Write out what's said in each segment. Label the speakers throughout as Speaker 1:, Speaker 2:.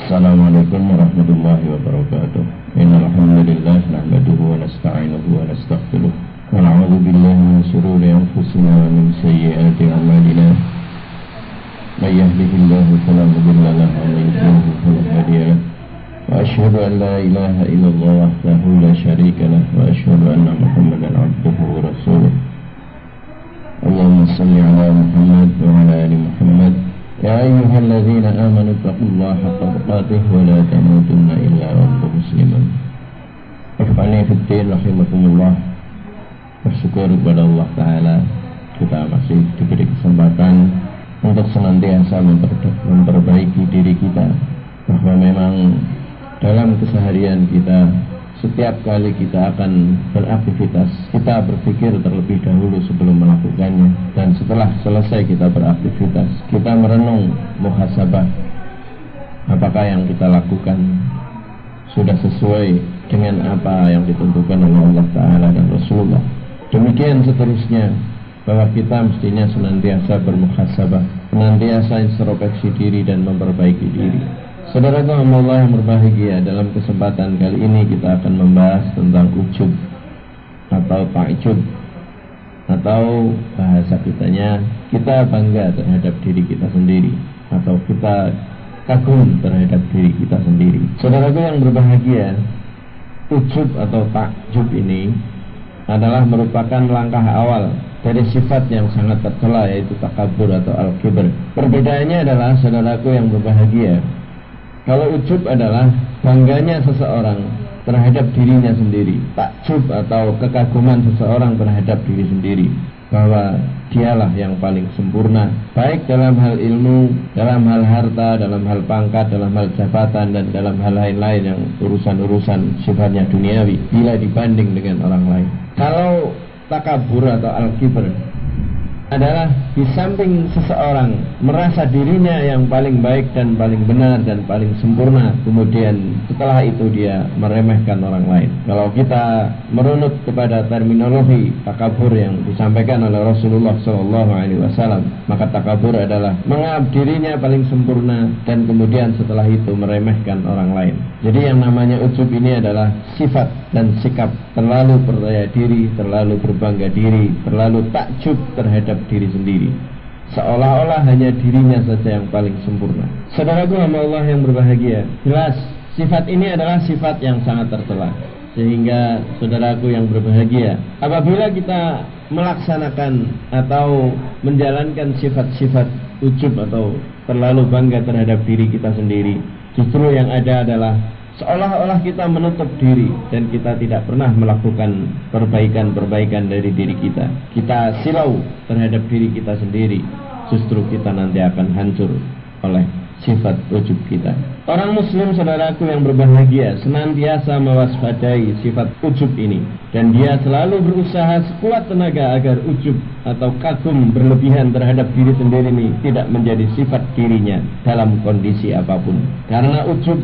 Speaker 1: Assalamualaikum warahmatullahi wabarakatuh. Innal hamdalillah nahmaduhu wa nasta'inuhu wa nastaghfiruh wa na'udzu billahi min shururi anfusina wa min sayyiati a'malina. May yahdihillahu fala mudilla lahu wa may yudlil fala hadiya lahu. Wa asyhadu an la ilaha illallah wahdahu la syarika lahu wa asyhadu anna Muhammadan 'abduhu wa rasuluh. Allahumma shalli 'ala Muhammad wa 'ala ali Muhammad. Ya ayyuhalladzina amanu taqullaha haqqa tuqatih wa la tamutunna illa wa antum muslimun. Ikhwani fid din rahimakumullah. Bersyukur kepada Allah Ta'ala, kita masih diberi kesempatan untuk senantiasa memperbaiki diri kita, bahwa memang dalam keseharian kita, setiap kali kita akan beraktivitas, kita berpikir terlebih dahulu sebelum melakukannya. Dan setelah selesai kita beraktivitas, kita merenung, muhasabah, apakah yang kita lakukan sudah sesuai dengan apa yang ditentukan oleh Allah Ta'ala dan Rasulullah. Demikian seterusnya, bahwa kita mestinya senantiasa bermuhasabah, senantiasa introspeksi diri dan memperbaiki diri. Saudaraku Allah yang berbahagia, dalam kesempatan kali ini kita akan membahas tentang ujub atau ta'jub, atau bahasa kitanya, kita bangga terhadap diri kita sendiri, atau kita kagum terhadap diri kita sendiri. Saudaraku yang berbahagia, ujub atau ta'jub ini adalah merupakan langkah awal dari sifat yang sangat tercela, yaitu takabur atau al-kibr. Perbedaannya adalah, saudaraku yang berbahagia, kalau ujub adalah bangganya seseorang terhadap dirinya sendiri, takjub atau kekaguman seseorang terhadap diri sendiri, bahwa dialah yang paling sempurna, baik dalam hal ilmu, dalam hal harta, dalam hal pangkat, dalam hal jabatan, dan dalam hal lain-lain yang urusan-urusan sifatnya duniawi, bila dibanding dengan orang lain. Kalau takabur atau al-kibr adalah di samping seseorang merasa dirinya yang paling baik dan paling benar dan paling sempurna, kemudian setelah itu dia meremehkan orang lain. Kalau kita merunut kepada terminologi takabur yang disampaikan oleh Rasulullah SAW, maka takabur adalah menganggap dirinya paling sempurna dan kemudian setelah itu meremehkan orang lain. Jadi yang namanya ujub ini adalah sifat dan sikap terlalu percaya diri, terlalu berbangga diri, terlalu takjub terhadap diri sendiri, seolah-olah hanya dirinya saja yang paling sempurna. Saudaraku hamba Allah yang berbahagia, jelas sifat ini adalah sifat yang sangat tercela. Sehingga saudaraku yang berbahagia, apabila kita melaksanakan atau menjalankan sifat-sifat ujub atau terlalu bangga terhadap diri kita sendiri, justru yang ada adalah seolah-olah kita menutup diri dan kita tidak pernah melakukan perbaikan-perbaikan dari diri kita. Kita silau terhadap diri kita sendiri. Justru kita nanti akan hancur oleh sifat ujub kita. Orang muslim, saudaraku yang berbahagia, senantiasa mewaspadai sifat ujub ini, dan dia selalu berusaha sekuat tenaga agar ujub atau kagum berlebihan terhadap diri sendiri ini tidak menjadi sifat dirinya dalam kondisi apapun. Karena ujub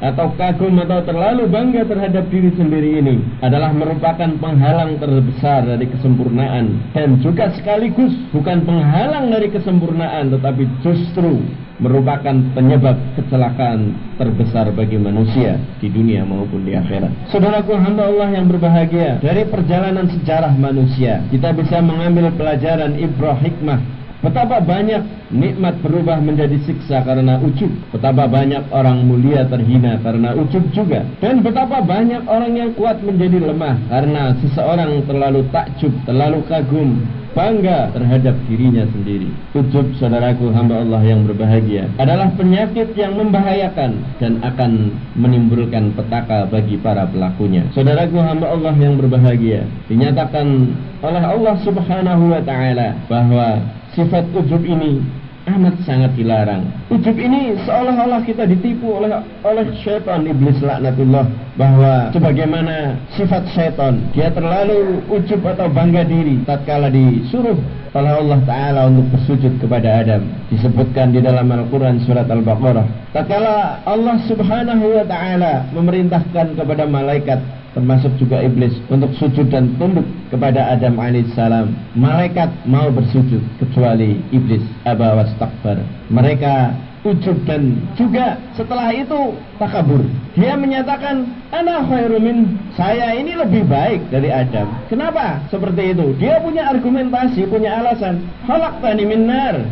Speaker 1: atau kagum atau terlalu bangga terhadap diri sendiri ini adalah merupakan penghalang terbesar dari kesempurnaan, dan juga sekaligus bukan penghalang dari kesempurnaan, tetapi justru merupakan penyebab kecelakaan terbesar bagi manusia di dunia maupun di akhirat. Saudaraku hamba Allah yang berbahagia, dari perjalanan sejarah manusia kita bisa mengambil pelajaran ibrah hikmah. Betapa banyak nikmat berubah menjadi siksa karena ujub. Betapa banyak orang mulia terhina karena ujub juga. Dan betapa banyak orang yang kuat menjadi lemah karena seseorang terlalu takjub, terlalu kagum, bangga terhadap dirinya sendiri. Ujub, saudaraku hamba Allah yang berbahagia, adalah penyakit yang membahayakan dan akan menimbulkan petaka bagi para pelakunya. Saudaraku hamba Allah yang berbahagia, dinyatakan oleh Allah Subhanahu wa Ta'ala bahwa sifat ujub ini amat sangat dilarang. Ujub ini seolah-olah kita ditipu oleh syaitan, iblis laknatullah, bahwa sebagaimana sifat syaitan, dia terlalu ujub atau bangga diri tatkala disuruh oleh Allah Ta'ala untuk bersujud kepada Adam. Disebutkan di dalam Al-Quran surat Al-Baqarah, tatkala Allah Subhanahu wa Ta'ala memerintahkan kepada malaikat, termasuk juga iblis, untuk sujud dan tunduk kepada Adam alaihissalam, malaikat mau bersujud kecuali iblis, aba wastakbar. Mereka
Speaker 2: ujub, dan juga setelah itu takabur. Dia menyatakan ana khairu min, saya ini lebih baik dari Adam. Kenapa seperti itu? Dia punya argumentasi, punya alasan. Khalaqtani min nar,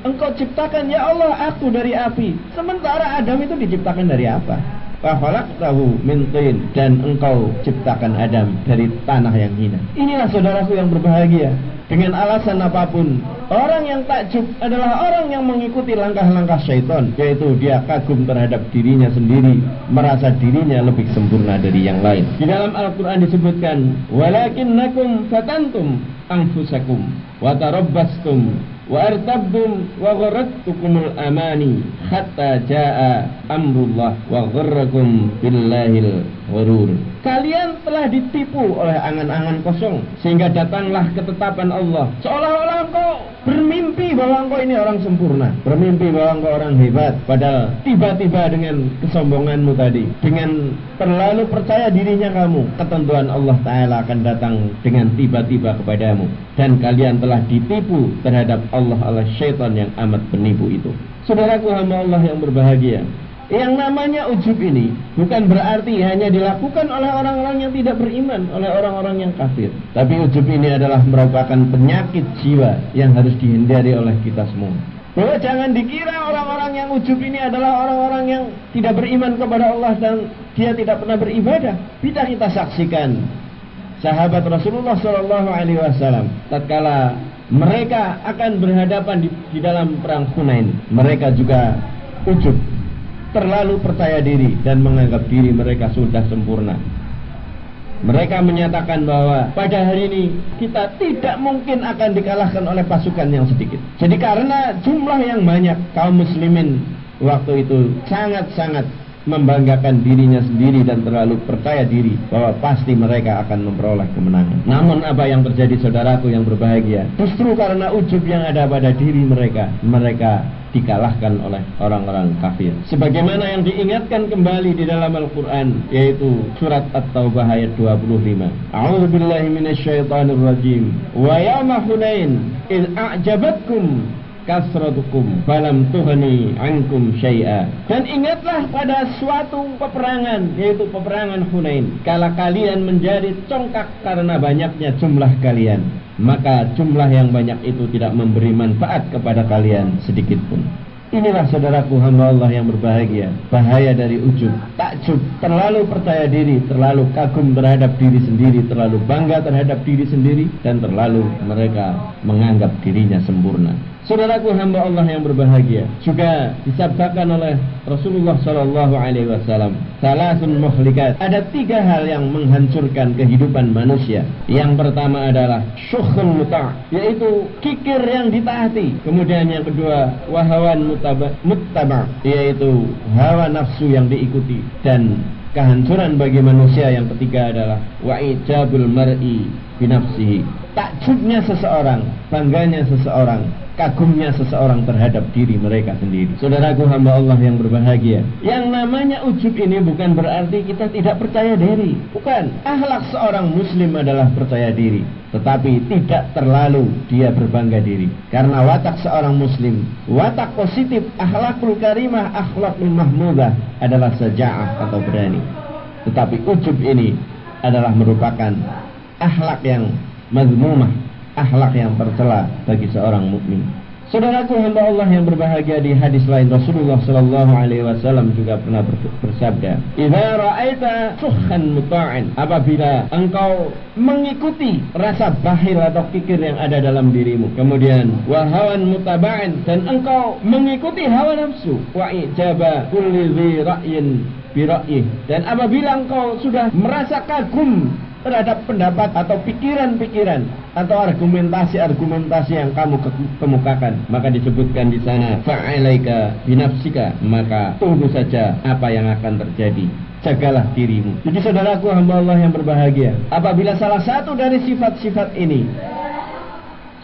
Speaker 2: engkau ciptakan ya Allah aku dari api, sementara Adam itu diciptakan dari apa? Wa khalaqtahu min tin, dan engkau ciptakan Adam dari tanah yang hina. Inilah saudaraku yang berbahagia. Dengan alasan apapun, orang yang takjub adalah orang yang mengikuti langkah-langkah syaitan, yaitu dia kagum terhadap dirinya sendiri, merasa dirinya lebih sempurna dari yang lain. Di dalam Al-Quran disebutkan, walakinnakum fatantum anfusakum wa tarabbastum wa artabdum wa gharrattukumul amani hatta jaa amrullah wa gharrakum billahil ghurur. Kalian telah ditipu oleh angan-angan kosong sehingga datanglah ketetapan Allah. Seolah-olah engkau bermimpi bahwa engkau ini orang sempurna, bermimpi bahwa engkau orang hebat, padahal tiba-tiba dengan kesombonganmu tadi, dengan terlalu percaya dirinya kamu, ketentuan Allah Ta'ala akan datang dengan tiba-tiba kepadamu, dan kalian telah ditipu terhadap Allah syaitan yang amat penipu itu. Saudaraku hamba Allah yang berbahagia, yang namanya ujub ini bukan berarti hanya dilakukan oleh orang-orang yang tidak beriman, oleh orang-orang yang kafir. Tapi ujub ini adalah merupakan penyakit jiwa yang harus dihindari oleh kita semua. Bahwa jangan dikira orang-orang yang ujub ini adalah orang-orang yang tidak beriman kepada Allah dan dia tidak pernah beribadah. Bisa kita saksikan sahabat Rasulullah SAW tatkala mereka akan berhadapan di dalam perang Hunain, mereka juga ujub, terlalu percaya diri dan menganggap diri mereka sudah sempurna. Mereka menyatakan bahwa pada hari ini kita tidak mungkin akan dikalahkan oleh pasukan yang sedikit. Jadi karena jumlah yang banyak, kaum muslimin waktu itu sangat-sangat membanggakan dirinya sendiri dan terlalu percaya diri bahwa pasti mereka akan memperoleh kemenangan. Namun apa yang terjadi saudaraku yang berbahagia? Justru karena ujub yang ada pada diri mereka, mereka dikalahkan oleh orang-orang kafir. Sebagaimana yang diingatkan kembali di dalam Al-Quran, yaitu surat At-Taubah ayat 25. A'udzubillahi minasyaitonirrajim. Wa yawma Hunain id a'jabatkum kasratukum falam tuhni ankum syai'a. Dan ingatlah pada suatu peperangan, yaitu peperangan Hunain, kala kalian menjadi congkak karena banyaknya jumlah kalian, maka jumlah yang banyak itu tidak memberi manfaat kepada kalian sedikit pun. Inilah saudaraku hamba Allah yang berbahagia, bahaya dari ujub, takjub, terlalu percaya diri, terlalu kagum terhadap diri sendiri, terlalu bangga terhadap diri sendiri, dan terlalu mereka menganggap dirinya sempurna. Saudaraku hamba Allah yang berbahagia, juga disabdakan oleh Rasulullah SAW, salasun muhlikat, ada 3 hal yang menghancurkan kehidupan manusia. Yang pertama adalah syukhun muta', yaitu kikir yang ditaati. Kemudian yang kedua, wahawan muttaba', yaitu hawa nafsu yang diikuti. Dan kehancuran bagi manusia yang ketiga adalah wa'ijabul mar'i binafsihi, takjubnya seseorang, bangganya seseorang, kagumnya seseorang terhadap diri mereka sendiri. Saudaraku hamba Allah yang berbahagia, yang namanya ujub ini bukan berarti kita tidak percaya diri. Bukan. Akhlak seorang muslim adalah percaya diri, tetapi tidak terlalu dia berbangga diri. Karena watak seorang muslim, watak positif, akhlakul karimah, akhlakul mahmudah adalah saja'ah atau berani. Tetapi ujub ini adalah merupakan akhlak yang mazmumah, akhlak yang tercela bagi seorang mukmin. Saudaraku hamba Allah yang berbahagia, di hadis lain Rasulullah SAW juga pernah bersabda, "Idza ra'aita sukhan muta'an," apabila engkau mengikuti rasa bakhil atau kikir yang ada dalam dirimu, kemudian wa hawan mutaba'an, dan engkau mengikuti hawa nafsu, wa ijaba kulli dzi ra'yin bi ra'yih, dan apabila engkau sudah merasa kagum terhadap pendapat atau pikiran-pikiran atau argumentasi-argumentasi yang kamu kemukakan, maka disebutkan di sana fa'alaika binafsika, maka tunggu saja apa yang akan terjadi, jagalah dirimu. Jadi saudaraku hamba Allah yang berbahagia, apabila salah satu dari sifat-sifat ini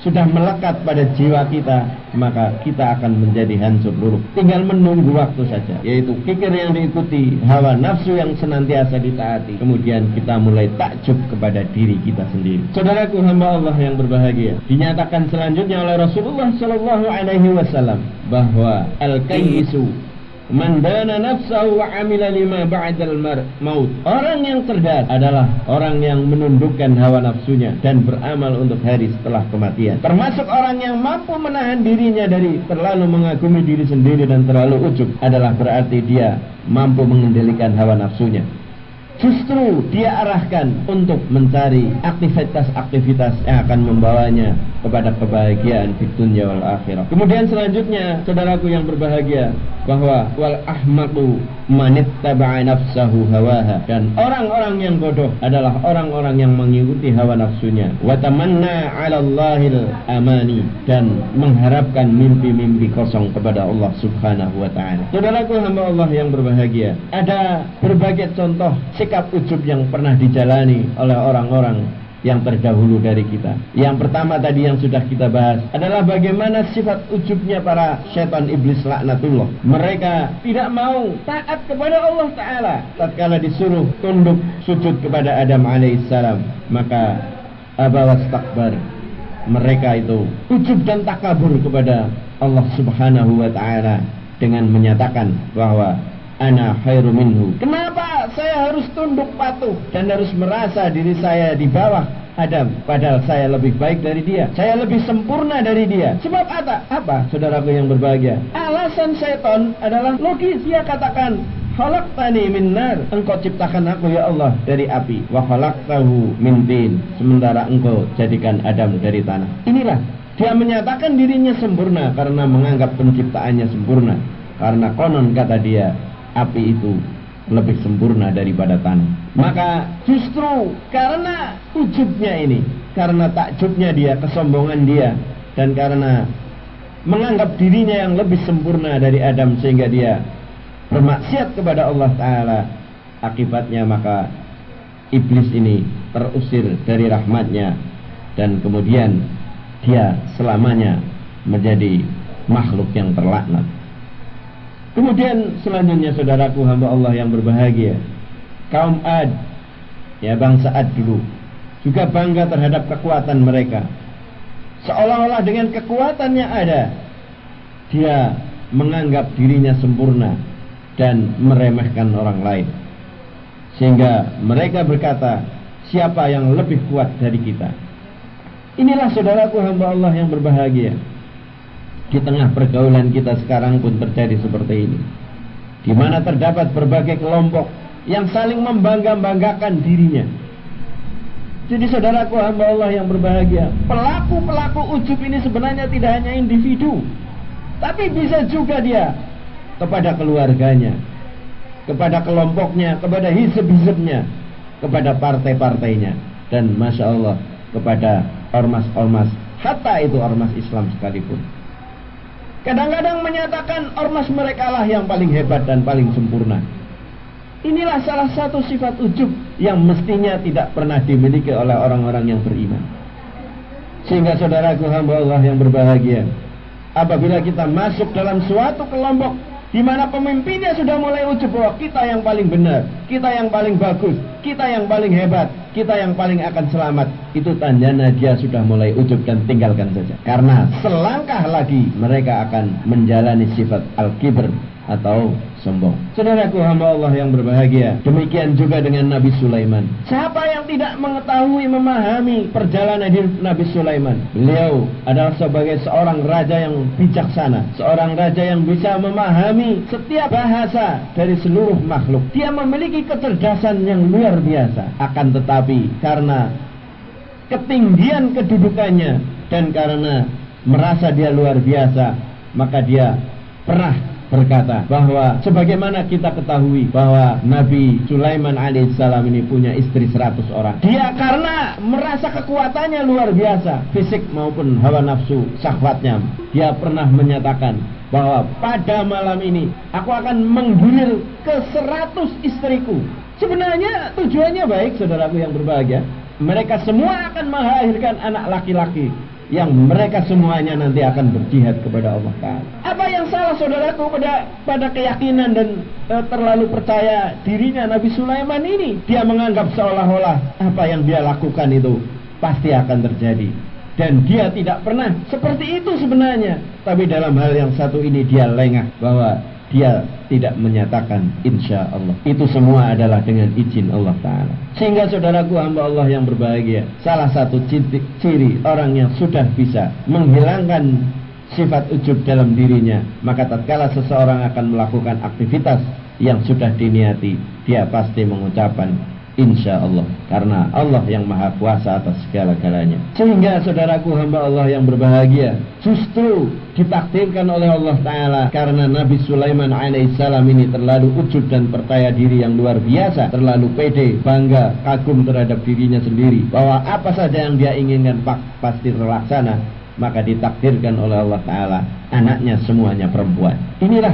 Speaker 2: sudah melekat pada jiwa kita, maka kita akan menjadi hancur luluh. Tinggal menunggu waktu saja, yaitu kikir yang diikuti, hawa nafsu yang senantiasa ditaati. Kemudian kita mulai takjub kepada diri kita sendiri. Saudaraku hamba Allah yang berbahagia, dinyatakan selanjutnya oleh Rasulullah Shallallahu Alaihi Wasallam bahwa al-kayyisu man dana nafsahu wa amila lima ba'dal maut. Orang yang cerdas adalah orang yang menundukkan hawa nafsunya dan beramal untuk hari setelah kematian. Termasuk orang yang mampu menahan dirinya dari terlalu mengagumi diri sendiri dan terlalu ujub, adalah berarti dia mampu mengendalikan hawa nafsunya. Justru dia arahkan untuk mencari aktivitas-aktivitas yang akan membawanya kepada kebahagiaan di dunia wal akhirah. Kemudian selanjutnya, saudaraku yang berbahagia, bahwa wal ahmaqu manittaba'a nafsahu hawaha, dan orang-orang yang bodoh adalah orang-orang yang mengikuti hawa nafsunya. Wa tamanna 'ala Allahil amani, dan mengharapkan mimpi-mimpi kosong kepada Allah Subhanahu wa taala. Saudaraku hamba Allah yang berbahagia, ada berbagai contoh sikap ujub yang pernah dijalani oleh orang-orang yang terdahulu dari kita. Yang pertama tadi yang sudah kita bahas adalah bagaimana sifat ujubnya para syaitan iblis laknatullah. Mereka tidak mau taat kepada Allah Ta'ala tatkala disuruh tunduk sujud kepada Adam alaihissalam, maka aba wastakbar. Mereka itu ujub dan takabur kepada Allah Subhanahu wa Ta'ala dengan menyatakan bahwa ana khairu minhu. Kenapa saya harus tunduk patuh dan harus merasa diri saya di bawah Adam, padahal saya lebih baik dari dia, saya lebih sempurna dari dia? Sebab apa? Saudaraku yang berbahagia, alasan setan adalah logis. Dia katakan, khalaqtani min nar, engkau ciptakan aku ya Allah dari api, wa khalaqtahu min tin, sementara engkau jadikan Adam dari tanah. Inilah dia menyatakan dirinya sempurna karena menganggap penciptaannya sempurna, karena konon kata dia api itu lebih sempurna daripada tanah. Maka justru karena ujubnya ini, karena takjubnya dia, kesombongan dia, dan karena menganggap dirinya yang lebih sempurna dari Adam, sehingga dia bermaksiat kepada Allah Ta'ala. Akibatnya maka iblis ini terusir dari rahmatnya, dan kemudian dia selamanya menjadi makhluk yang terlaknat. Kemudian selanjutnya, saudaraku hamba Allah yang berbahagia, kaum Ad, ya bangsa Ad dulu, juga bangga terhadap kekuatan mereka. Seolah-olah dengan kekuatan yang ada, dia menganggap dirinya sempurna dan meremehkan orang lain. Sehingga mereka berkata, siapa yang lebih kuat dari kita? Inilah saudaraku hamba Allah yang berbahagia. Di tengah pergaulan kita sekarang pun terjadi seperti ini, di mana terdapat berbagai kelompok yang saling membangga-banggakan dirinya. Jadi saudaraku hamba Allah yang berbahagia, pelaku-pelaku ujub ini sebenarnya tidak hanya individu, tapi bisa juga dia kepada keluarganya, kepada kelompoknya, kepada hizb-hizbnya, kepada partai-partainya, dan Masya Allah kepada ormas-ormas, hatta itu ormas Islam sekalipun. Kadang-kadang menyatakan ormas mereka lah yang paling hebat dan paling sempurna. Inilah salah satu sifat ujub yang mestinya tidak pernah dimiliki oleh orang-orang yang beriman. Sehingga saudaraku hamba Allah yang berbahagia, apabila kita masuk dalam suatu kelompok di mana pemimpinnya sudah mulai ujub bahwa kita yang paling benar, kita yang paling bagus, kita yang paling hebat, kita yang paling akan selamat, itu tandanya dia sudah mulai ujub dan tinggalkan saja. Karena selangkah lagi mereka akan menjalani sifat al-kibr atau sombong. Saudaraku hamba Allah yang berbahagia, demikian juga dengan Nabi Sulaiman. Siapa yang tidak mengetahui, memahami perjalanan hidup Nabi Sulaiman? Beliau adalah sebagai seorang raja yang bijaksana, seorang raja yang bisa memahami setiap bahasa dari seluruh makhluk. Dia memiliki kecerdasan yang luar biasa. Akan tetapi karena ketinggian kedudukannya dan karena merasa dia luar biasa, maka dia pernah berkata bahwa sebagaimana kita ketahui bahwa Nabi Sulaiman alaihissalam ini punya istri 100 orang. Dia karena merasa kekuatannya luar biasa, fisik maupun hawa nafsu syahwatnya, dia pernah menyatakan bahwa pada malam ini aku akan menggilir ke 100 istriku. Sebenarnya tujuannya baik, saudaraku yang berbahagia. Mereka semua akan melahirkan anak laki-laki yang mereka semuanya nanti akan berjihad kepada Allah Ta'ala. Apa yang salah saudaraku pada keyakinan dan terlalu percaya dirinya Nabi Sulaiman ini? Dia menganggap seolah-olah apa yang dia lakukan itu pasti akan terjadi. Dan dia tidak pernah seperti itu sebenarnya. Tapi dalam hal yang satu ini dia lengah, bahwa dia tidak menyatakan insya Allah. Itu semua adalah dengan izin Allah Ta'ala. Sehingga saudaraku hamba Allah yang berbahagia, salah satu ciri orang yang sudah bisa menghilangkan sifat ujub dalam dirinya, maka tatkala seseorang akan melakukan aktivitas yang sudah diniati, dia pasti mengucapkan insya Allah, karena Allah yang maha kuasa atas segala-galanya. Sehingga saudaraku hamba Allah yang berbahagia, justru ditakdirkan oleh Allah Ta'ala karena Nabi Sulaiman alaihissalam ini terlalu ujub dan percaya diri yang luar biasa, terlalu pede, bangga, kagum terhadap dirinya sendiri, bahwa apa saja yang dia inginkan pasti terlaksana. Maka ditakdirkan oleh Allah Ta'ala anaknya semuanya perempuan. Inilah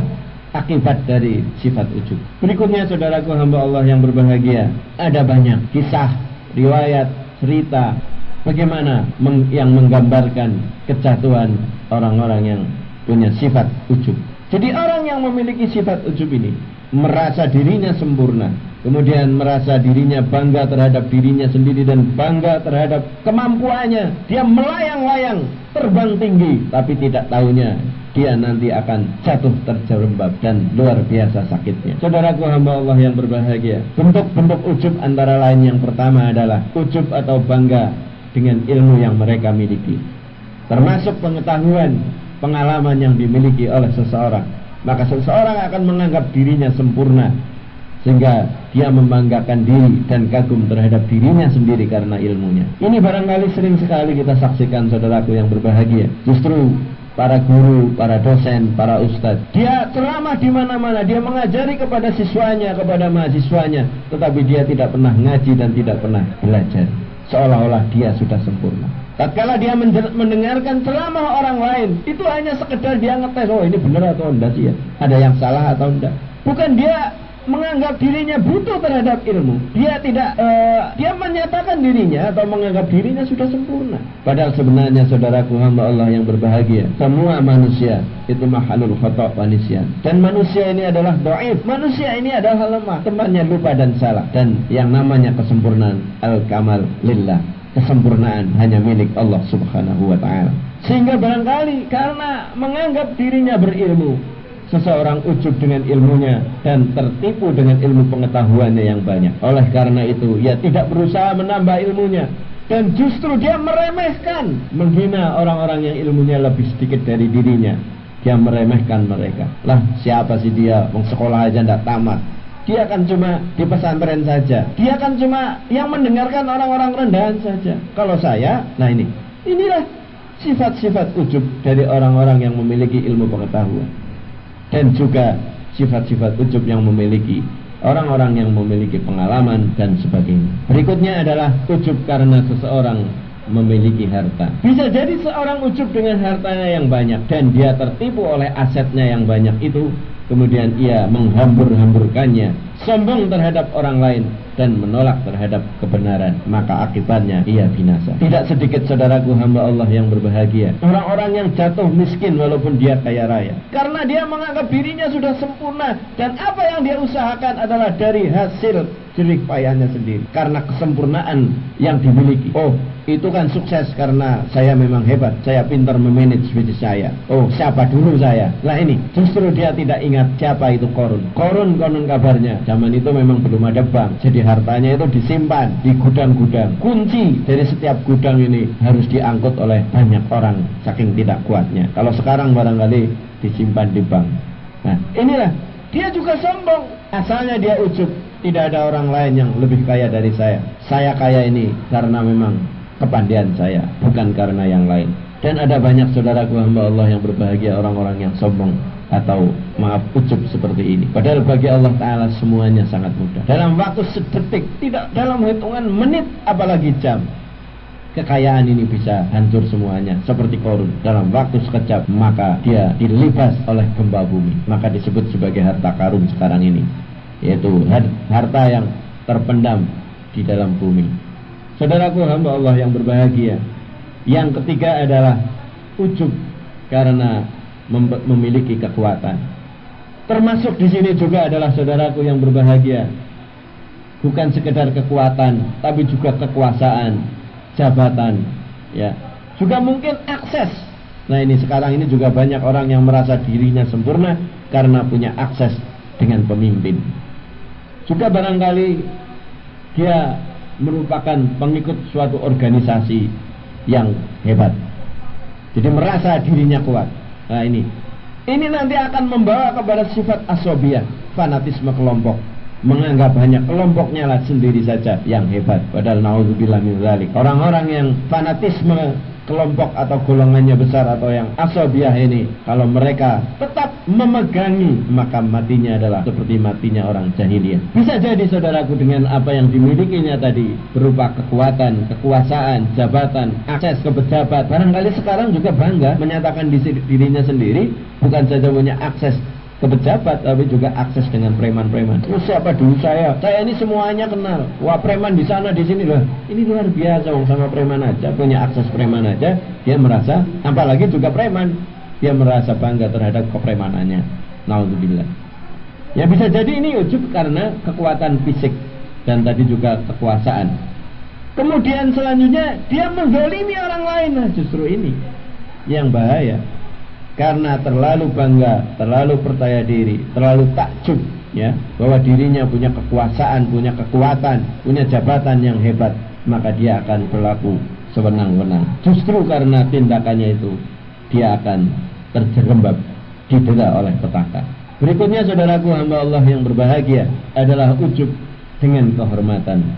Speaker 2: akibat dari sifat ujub. Berikutnya saudaraku hamba Allah yang berbahagia, ada banyak kisah, riwayat, cerita bagaimana yang menggambarkan kejatuhan orang-orang yang punya sifat ujub. Jadi orang yang memiliki sifat ujub ini merasa dirinya sempurna, kemudian merasa dirinya bangga terhadap dirinya sendiri dan bangga terhadap kemampuannya. Dia melayang-layang, terbang tinggi, tapi tidak tahunya dia nanti akan jatuh terjerembab dan luar biasa sakitnya. Saudaraku hamba Allah yang berbahagia, bentuk-bentuk ujub antara lain yang pertama adalah ujub atau bangga dengan ilmu yang mereka miliki, termasuk pengetahuan, pengalaman yang dimiliki oleh seseorang. Maka seseorang akan menganggap dirinya sempurna, sehingga dia membanggakan diri dan kagum terhadap dirinya sendiri karena ilmunya. Ini barangkali sering sekali kita saksikan saudaraku yang berbahagia. Justru para guru, para dosen, para ustadz, dia ceramah di mana-mana, dia mengajari kepada siswanya, kepada mahasiswanya, tetapi dia tidak pernah ngaji dan tidak pernah belajar, seolah-olah dia sudah sempurna. Tatkala dia mendengarkan ceramah orang lain, itu hanya sekedar dia ngetes, oh ini benar atau enggak sih ya, ada yang salah atau enggak. Bukan dia menganggap dirinya butuh terhadap ilmu. Dia tidak dia menyatakan dirinya atau menganggap dirinya sudah sempurna. Padahal sebenarnya saudaraku hamba Allah yang berbahagia, semua manusia itu mahalul khata' wa nisyan. Dan manusia ini adalah dhaif. Manusia ini adalah lemah, temannya lupa dan salah. Dan yang namanya kesempurnaan al-kamal lillah. Kesempurnaan hanya milik Allah Subhanahu wa Ta'ala. Sehingga barangkali karena menganggap dirinya berilmu, seseorang ujub dengan ilmunya dan tertipu dengan ilmu pengetahuannya yang banyak. Oleh karena itu, ia tidak berusaha menambah ilmunya, dan justru dia meremehkan, menghina orang-orang yang ilmunya lebih sedikit dari dirinya. Dia meremehkan mereka. Lah, siapa sih dia? Wong sekolah aja tidak tamat. Dia kan cuma di pesantren saja. Dia kan cuma yang mendengarkan orang-orang rendahan saja. Kalau saya, nah inilah sifat-sifat ujub dari orang-orang yang memiliki ilmu pengetahuan. Dan juga sifat-sifat ujub yang memiliki orang-orang yang memiliki pengalaman dan sebagainya. Berikutnya adalah ujub karena seseorang memiliki harta. Bisa jadi seorang ujub dengan hartanya yang banyak dan dia tertipu oleh asetnya yang banyak itu, kemudian ia menghambur-hamburkannya, sombong terhadap orang lain dan menolak terhadap kebenaran, maka akibatnya ia binasa. Tidak sedikit saudaraku hamba Allah yang berbahagia, orang-orang yang jatuh miskin walaupun dia kaya raya, karena dia menganggap dirinya sudah sempurna dan apa yang dia usahakan adalah dari hasil jerih payahnya sendiri, karena kesempurnaan yang dimiliki. Oh, itu kan sukses karena saya memang hebat, saya pintar memanage bisnis saya. Oh, siapa dulu saya? Lah ini, justru dia tidak ingat siapa itu Korun. Korun konon kabarnya zaman itu memang belum ada bank, jadi hartanya itu disimpan di gudang-gudang. Kunci dari setiap gudang ini harus diangkut oleh banyak orang, saking tidak kuatnya. Kalau sekarang barangkali disimpan di bank. Nah, inilah, dia juga sombong. Asalnya dia ujub, tidak ada orang lain yang lebih kaya dari saya. Saya kaya ini karena memang kepandaian saya, bukan karena yang lain. Dan ada banyak saudaraku hamba Allah yang berbahagia, orang-orang yang sombong atau maaf ujub seperti ini. Padahal bagi Allah Ta'ala semuanya sangat mudah. Dalam waktu sedetik, tidak dalam hitungan menit apalagi jam, kekayaan ini bisa hancur semuanya. Seperti Korun, dalam waktu sekejap maka dia dilibas oleh gempa bumi. Maka disebut sebagai harta karun sekarang ini, yaitu harta yang terpendam di dalam bumi. Saudaraku hamba Allah yang berbahagia, Yang ketiga adalah ujub karena memiliki kekuatan. Termasuk di sini juga adalah saudaraku yang berbahagia, bukan sekedar kekuatan, tapi juga kekuasaan, jabatan, ya. Juga mungkin akses. Nah ini sekarang ini juga banyak orang yang merasa dirinya sempurna karena punya akses dengan pemimpin. Juga barangkali dia merupakan pengikut suatu organisasi yang hebat, jadi merasa dirinya kuat. Nah ini nanti akan membawa kepada sifat asobiyah, fanatisme kelompok, menganggap hanya kelompoknya lah sendiri saja yang hebat. Padahal naudzubillah min dzalik, orang-orang yang fanatisme kelompok atau golongannya besar atau yang asobiyah ini, kalau mereka tetap memegangi, maka matinya adalah seperti matinya orang jahiliyah. Bisa jadi saudaraku dengan apa yang dimilikinya tadi berupa kekuatan, kekuasaan, jabatan, akses ke pejabat, barangkali sekarang juga bangga menyatakan dirinya sendiri bukan saja punya akses ke pejabat, tapi juga akses dengan preman-preman. Oh, siapa dulu saya ini semuanya kenal. Wah, preman di sana di sini loh. Ini luar biasa, sama preman aja, punya akses preman aja, dia merasa, apalagi juga preman, dia merasa bangga terhadap kepremanannya. Nauzubillah. Ya bisa jadi ini ujub karena kekuatan fisik dan tadi juga kekuasaan. Kemudian selanjutnya dia menzalimi orang lain. Nah, justru ini yang bahaya. Karena terlalu bangga, terlalu percaya diri, terlalu takjub, ya, bahwa dirinya punya kekuasaan, punya kekuatan, punya jabatan yang hebat, maka dia akan berlaku sewenang-wenang. Justru karena tindakannya itu, dia akan terjerembab, didera oleh petaka. Berikutnya saudaraku hamba Allah yang berbahagia adalah ujub dengan kehormatan.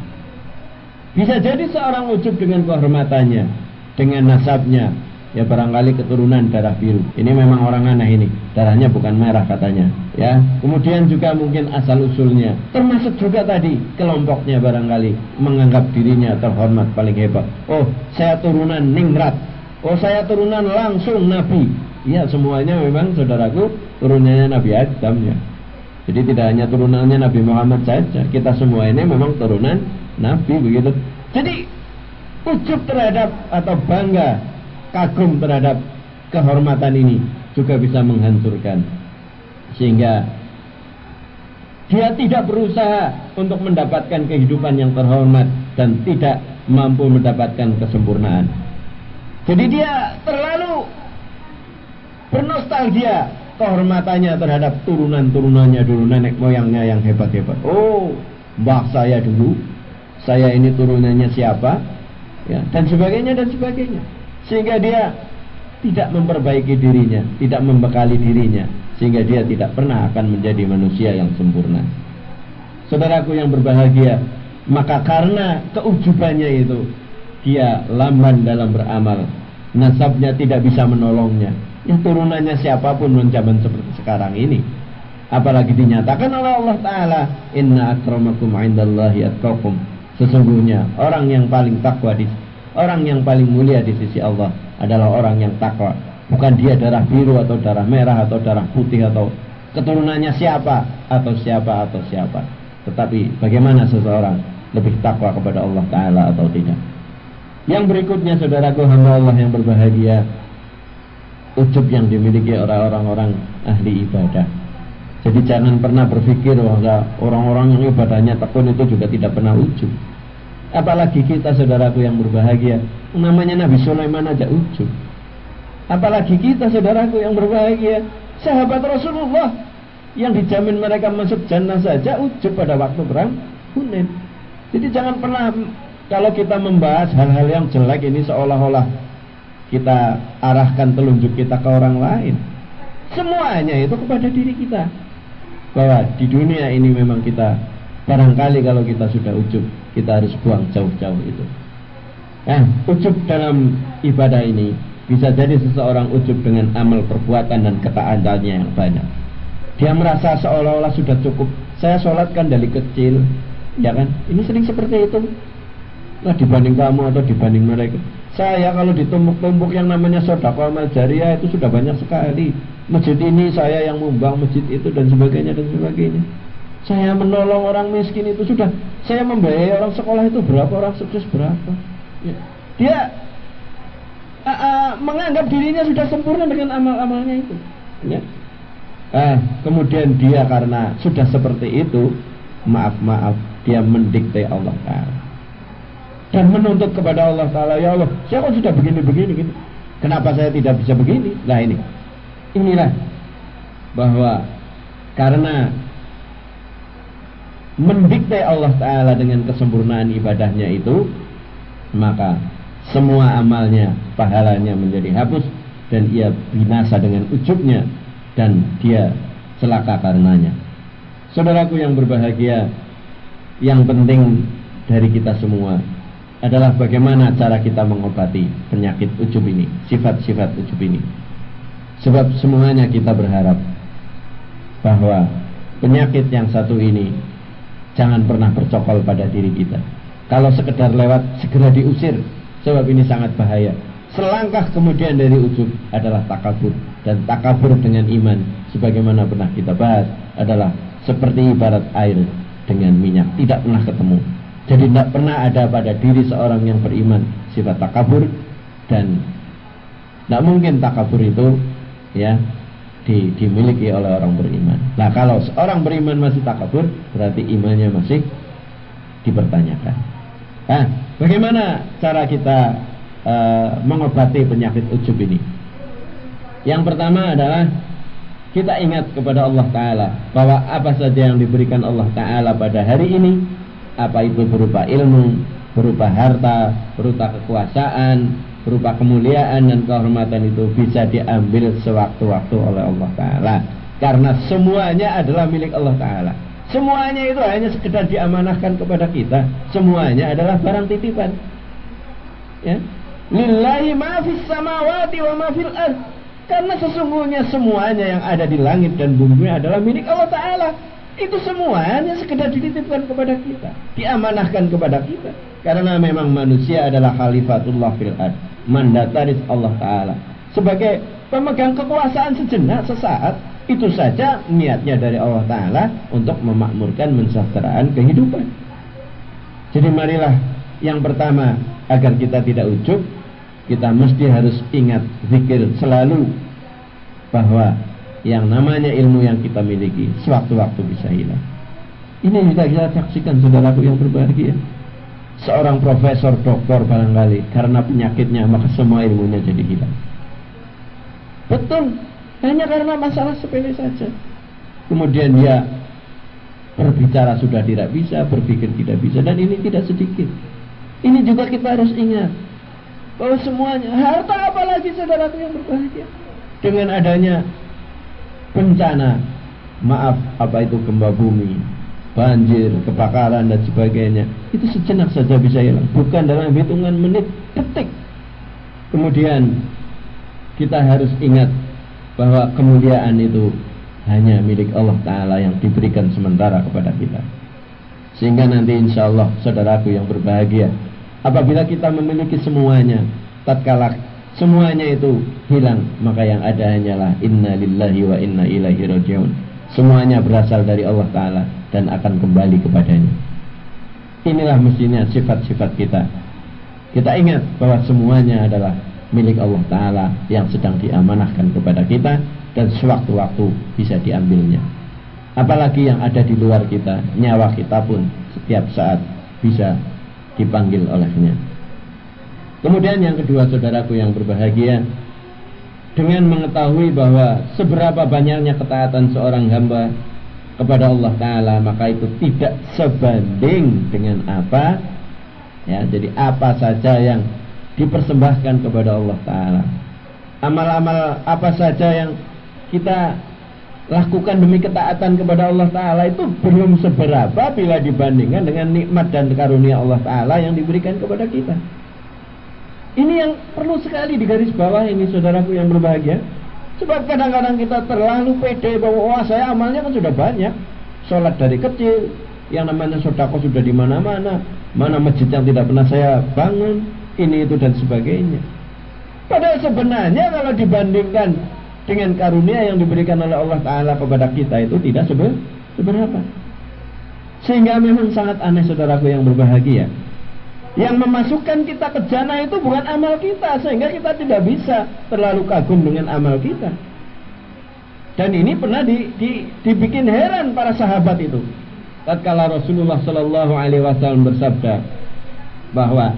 Speaker 2: Bisa jadi seorang ujub dengan kehormatannya, dengan nasabnya. Ya barangkali keturunan darah biru. Ini memang orang aneh ini, darahnya bukan merah katanya, ya. Kemudian juga mungkin asal usulnya, termasuk juga tadi kelompoknya barangkali menganggap dirinya terhormat paling hebat. Oh, saya turunan ningrat. Oh, saya turunan langsung Nabi. Ya semuanya memang saudaraku turunannya Nabi Adam, ya. Jadi tidak hanya turunannya Nabi Muhammad saja, kita semua ini memang turunan Nabi begitu. Jadi ujub terhadap atau bangga, kagum terhadap kehormatan ini juga bisa menghancurkan, sehingga dia tidak berusaha untuk mendapatkan kehidupan yang terhormat dan tidak mampu mendapatkan kesempurnaan. Jadi dia terlalu bernostalgia kehormatannya terhadap turunan-turunannya dulu, nenek moyangnya yang hebat-hebat. Oh, mbah saya dulu, saya ini turunannya siapa, ya, dan sebagainya dan sebagainya. Sehingga dia tidak memperbaiki dirinya, tidak membekali dirinya, sehingga dia tidak pernah akan menjadi manusia yang sempurna. Saudaraku yang berbahagia, maka karena keujubannya itu, dia lamban dalam beramal, nasabnya tidak bisa menolongnya. Yang turunannya siapapun zaman seperti sekarang ini, apalagi dinyatakan oleh Allah Ta'ala, inna akramakum indallahi atqakum, sesungguhnya orang yang paling takwa orang yang paling mulia di sisi Allah adalah orang yang takwa. Bukan dia darah biru atau darah merah atau darah putih atau keturunannya siapa atau siapa atau siapa, tetapi bagaimana seseorang lebih takwa kepada Allah Ta'ala atau tidak. Yang berikutnya saudaraku hamba Allah yang berbahagia, ujub yang dimiliki oleh orang-orang ahli ibadah. Jadi jangan pernah berpikir bahwa orang-orang yang ibadahnya tekun itu juga tidak pernah ujub. Apalagi kita saudaraku yang berbahagia, namanya Nabi Sulaiman aja ujub. Apalagi kita saudaraku yang berbahagia, sahabat Rasulullah yang dijamin mereka masuk jannah saja ujub pada waktu perang Hunain. Jadi jangan pernah kalau kita membahas hal-hal yang jelek ini seolah-olah kita arahkan telunjuk kita ke orang lain. Semuanya itu kepada diri kita, bahwa di dunia ini memang kita barangkali kalau kita sudah ujub, kita harus buang jauh-jauh itu. Nah, ujub dalam ibadah ini bisa jadi seseorang ujub dengan amal perbuatan dan ketaatannya yang banyak. Dia merasa seolah-olah sudah cukup. Saya sholatkan dari kecil, ya kan? Ini sering seperti itu. Nah, dibanding kamu atau dibanding mereka, saya kalau ditumpuk-tumpuk yang namanya sedekah amal jariah itu sudah banyak sekali. Masjid ini saya yang menyumbang, masjid itu dan sebagainya dan sebagainya. Saya menolong orang miskin itu sudah, saya membiayai orang sekolah itu berapa, orang sukses berapa, ya. Dia menganggap dirinya sudah sempurna dengan amal-amalnya itu, ya. Kemudian dia karena sudah seperti itu, maaf dia mendikte Allah Ta'ala dan menuntut kepada Allah Ta'ala, ya Allah, saya kok sudah begini gitu, kenapa saya tidak bisa begini? Nah inilah bahwa karena mendikte Allah Ta'ala dengan kesempurnaan ibadahnya itu, maka semua amalnya, pahalanya menjadi hapus, dan ia binasa dengan ujubnya, dan dia celaka karenanya. Saudaraku yang berbahagia, yang penting dari kita semua adalah bagaimana cara kita mengobati penyakit ujub ini, sifat-sifat ujub ini. Sebab semuanya kita berharap bahwa penyakit yang satu ini jangan pernah bercokol pada diri kita. Kalau sekedar lewat, segera diusir, sebab ini sangat bahaya. Selangkah kemudian dari ujub adalah takabur, dan takabur dengan iman, sebagaimana pernah kita bahas, adalah seperti ibarat air dengan minyak, tidak pernah ketemu. Jadi tidak pernah ada pada diri seorang yang beriman sifat takabur, dan tidak mungkin takabur itu ya dimiliki oleh orang beriman. Nah, kalau seorang beriman masih takabur, berarti imannya masih dipertanyakan. Nah, bagaimana cara kita mengobati penyakit ujub ini? Yang pertama adalah kita ingat kepada Allah Ta'ala, bahwa apa saja yang diberikan Allah Ta'ala pada hari ini, apa itu berupa ilmu, berupa harta, berupa kekuasaan, berupa kemuliaan dan kehormatan, itu bisa diambil sewaktu-waktu oleh Allah Ta'ala, karena semuanya adalah milik Allah Ta'ala. Semuanya itu hanya sekedar diamanahkan kepada kita. Semuanya adalah barang titipan, ya. Lillahi ma fis samawati wa ma fil ardh. Karena sesungguhnya semuanya yang ada di langit dan bumi adalah milik Allah Ta'ala. Itu semuanya sekedar dititipkan kepada kita, diamanahkan kepada kita. Karena memang manusia adalah khalifatullah fil ardh, mandataris Allah Ta'ala, sebagai pemegang kekuasaan sejenak, sesaat. Itu saja niatnya dari Allah Ta'ala untuk memakmurkan, mensejahteraan kehidupan. Jadi marilah, yang pertama, agar kita tidak ujub, kita mesti harus ingat zikir selalu, bahwa yang namanya ilmu yang kita miliki sewaktu-waktu bisa hilang. Ini bisa kita saksikan, saudaraku yang berbahagia. Seorang profesor, doktor barangkali, karena penyakitnya maka semua ilmunya jadi hilang. Betul, hanya karena masalah sepele saja. Kemudian dia berbicara sudah tidak bisa, berpikir tidak bisa, dan ini tidak sedikit. Ini juga kita harus ingat, bahwa semuanya, harta apalagi saudaraku yang berbahagia, dengan adanya bencana, maaf, apa itu gempa bumi, banjir, kebakaran dan sebagainya, itu sejenak saja bisa hilang, bukan dalam hitungan menit, detik. Kemudian kita harus ingat bahwa kemuliaan itu hanya milik Allah Ta'ala, yang diberikan sementara kepada kita. Sehingga nanti insya Allah, saudaraku yang berbahagia, apabila kita memiliki semuanya, tatkala semuanya itu hilang, maka yang ada hanyalah inna lillahi wa inna ilaihi raji'un. Semuanya berasal dari Allah Ta'ala dan akan kembali kepadanya. Inilah mestinya sifat-sifat kita. Kita ingat bahwa semuanya adalah milik Allah Ta'ala yang sedang diamanahkan kepada kita, dan sewaktu-waktu bisa diambilnya. Apalagi yang ada di luar kita, nyawa kita pun setiap saat bisa dipanggil olehnya. Kemudian yang kedua, saudaraku yang berbahagia, dengan mengetahui bahwa seberapa banyaknya ketaatan seorang hamba kepada Allah Ta'ala, maka itu tidak sebanding dengan apa, ya, jadi apa saja yang dipersembahkan kepada Allah Ta'ala, amal-amal apa saja yang kita lakukan demi ketaatan kepada Allah Ta'ala, itu belum seberapa bila dibandingkan dengan nikmat dan karunia Allah Ta'ala yang diberikan kepada kita. Ini yang perlu sekali digaris bawah ini, saudaraku yang berbahagia. Sebab kadang-kadang kita terlalu pede bahwa wah, saya amalnya kan sudah banyak, sholat dari kecil, yang namanya sedekah sudah di mana-mana, mana masjid yang tidak pernah saya bangun, ini itu dan sebagainya. Padahal sebenarnya kalau dibandingkan dengan karunia yang diberikan oleh Allah Ta'ala kepada kita, itu tidak seberapa. Sehingga memang sangat aneh, saudaraku yang berbahagia, Yang memasukkan kita ke jannah itu bukan amal kita, sehingga kita tidak bisa terlalu kagum dengan amal kita. Dan ini pernah dibikin heran para sahabat itu. Tatkala Rasulullah Shallallahu Alaihi Wasallam bersabda bahwa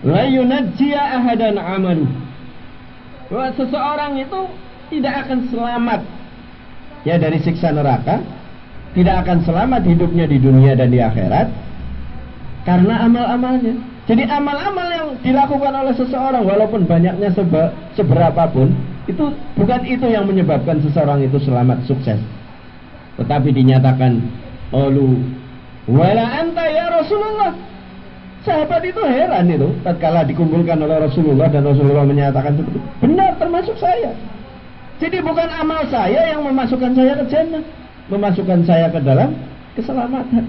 Speaker 2: la yunajjiya ahadan amalu, bahwa seseorang itu tidak akan selamat ya dari siksa neraka, tidak akan selamat hidupnya di dunia dan di akhirat karena amal-amalnya. Jadi amal-amal yang dilakukan oleh seseorang walaupun banyaknya seberapapun, itu bukan itu yang menyebabkan seseorang itu selamat sukses. Tetapi dinyatakan qalu wala anta ya Rasulullah. Sahabat itu heran itu tatkala dikumpulkan oleh Rasulullah dan Rasulullah menyatakan seperti itu. Benar, termasuk saya. Jadi bukan amal saya yang memasukkan saya ke jannah, memasukkan saya ke dalam keselamatan.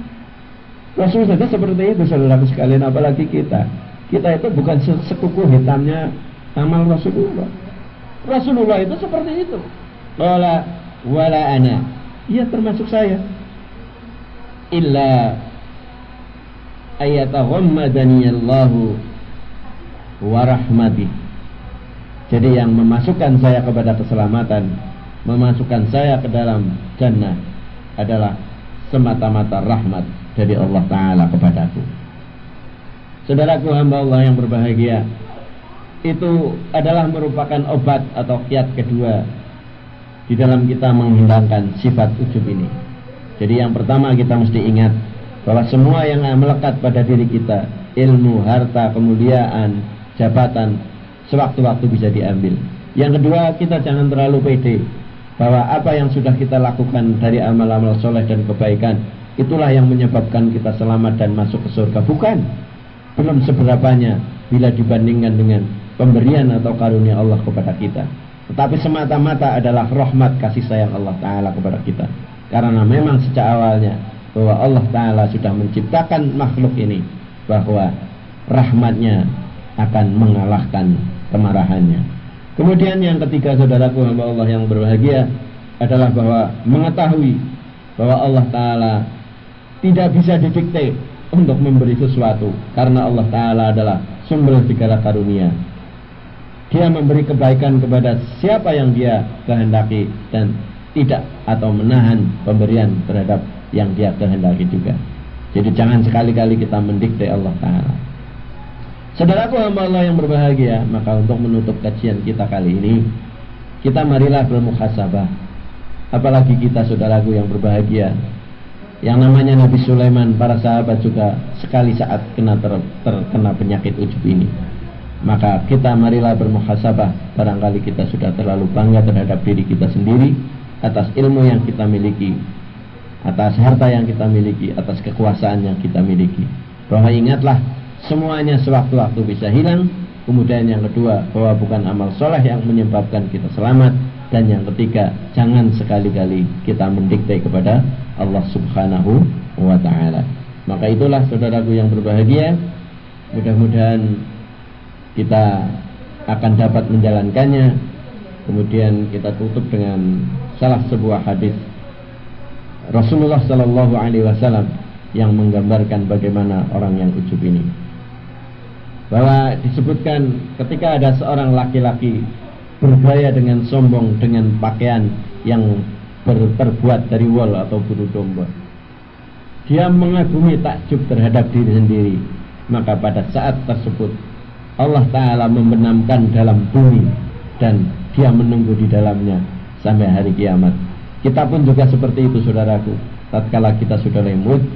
Speaker 2: Rasul saja seperti itu, saudara sekalian, apalagi kita. Kita itu bukan sekuku hitamnya amal Rasulullah. Rasulullah itu seperti itu. Qala wala ana. Iya, termasuk saya. Illa ayataghammadani Allahu wa rahmatih. Jadi yang memasukkan saya kepada keselamatan, memasukkan saya ke dalam jannah adalah semata-mata rahmat dari Allah Ta'ala kepadaku. Saudaraku hamba Allah yang berbahagia, itu adalah merupakan obat atau kiat kedua di dalam kita menghilangkan sifat ujub ini. Jadi yang pertama kita mesti ingat bahwa semua yang melekat pada diri kita, ilmu, harta, kemuliaan, jabatan, sewaktu-waktu bisa diambil. Yang kedua, kita jangan terlalu pede bahwa apa yang sudah kita lakukan dari amal-amal soleh dan kebaikan, itulah yang menyebabkan kita selamat dan masuk ke surga. Bukan, belum seberapanya bila dibandingkan dengan pemberian atau karunia Allah kepada kita. Tetapi semata-mata adalah rahmat kasih sayang Allah Ta'ala kepada kita. Karena memang sejak awalnya bahwa Allah Ta'ala sudah menciptakan makhluk ini, bahwa rahmatnya akan mengalahkan kemarahannya. Kemudian yang ketiga, saudaraku hamba Allah yang berbahagia, adalah bahwa mengetahui bahwa Allah Ta'ala tidak bisa didikte untuk memberi sesuatu, karena Allah Ta'ala adalah sumber segala karunia. Dia memberi kebaikan kepada siapa yang dia kehendaki dan tidak atau menahan pemberian terhadap yang dia kehendaki juga. Jadi jangan sekali-kali kita mendikte Allah Ta'ala. Saudaraku hamba Allah yang berbahagia, maka untuk menutup kajian kita kali ini, kita marilah bermuhasabah. Apalagi kita saudaraku yang berbahagia, yang namanya Nabi Sulaiman, para sahabat juga sekali saat terkena penyakit ujub ini. Maka kita marilah bermuhasabah. Barangkali kita sudah terlalu bangga terhadap diri kita sendiri, atas ilmu yang kita miliki, atas harta yang kita miliki, atas kekuasaan yang kita miliki. Bahwa ingatlah, semuanya sewaktu-waktu bisa hilang. Kemudian yang kedua, bahwa bukan amal soleh yang menyebabkan kita selamat. Dan yang ketiga, jangan sekali-kali kita mendikte kepada Allah Subhanahu wa Ta'ala. Maka itulah saudaraku yang berbahagia, mudah-mudahan kita akan dapat menjalankannya. Kemudian kita tutup dengan salah sebuah hadis Rasulullah Sallallahu Alaihi Wasallam yang menggambarkan bagaimana orang yang ujub ini. Bahwa disebutkan ketika ada seorang laki-laki bergaya dengan sombong dengan pakaian yang terbuat dari wol atau bulu domba, dia mengagumi takjub terhadap diri sendiri. Maka pada saat tersebut Allah Ta'ala membenamkan dalam bumi dan dia menunggu di dalamnya sampai hari kiamat. Kita pun juga seperti itu saudaraku. Tatkala kita sudah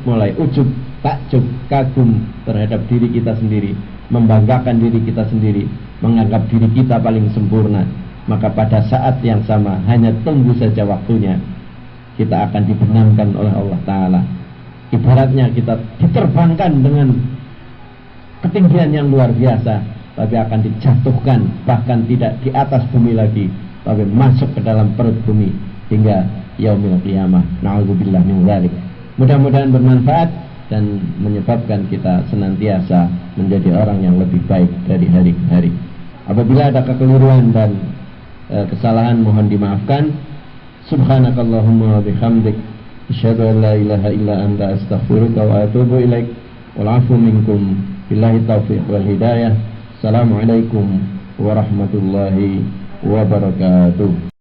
Speaker 2: mulai ujub, takjub, kagum terhadap diri kita sendiri, membanggakan diri kita sendiri, menganggap diri kita paling sempurna, maka pada saat yang sama, hanya tunggu saja waktunya, kita akan dibenamkan oleh Allah Ta'ala. Ibaratnya kita diterbangkan dengan ketinggian yang luar biasa, tapi akan dijatuhkan, bahkan tidak di atas bumi lagi, tapi masuk ke dalam perut bumi hingga yaumil qiyamah. Na'udzubillah min dzalik. Mudah-mudahan bermanfaat dan menyebabkan kita senantiasa menjadi orang yang lebih baik dari hari ke hari. Apabila ada kekeliruan dan kesalahan, mohon dimaafkan. Subhanakallahumma wa bihamdik, asyhadu an la ilaha illa anta, astaghfiruka wa atubu ilaik.
Speaker 1: wal 'afwu minkum. Billahi taufiq wal hidayah. Assalamualaikum warahmatullahi wabarakatuh.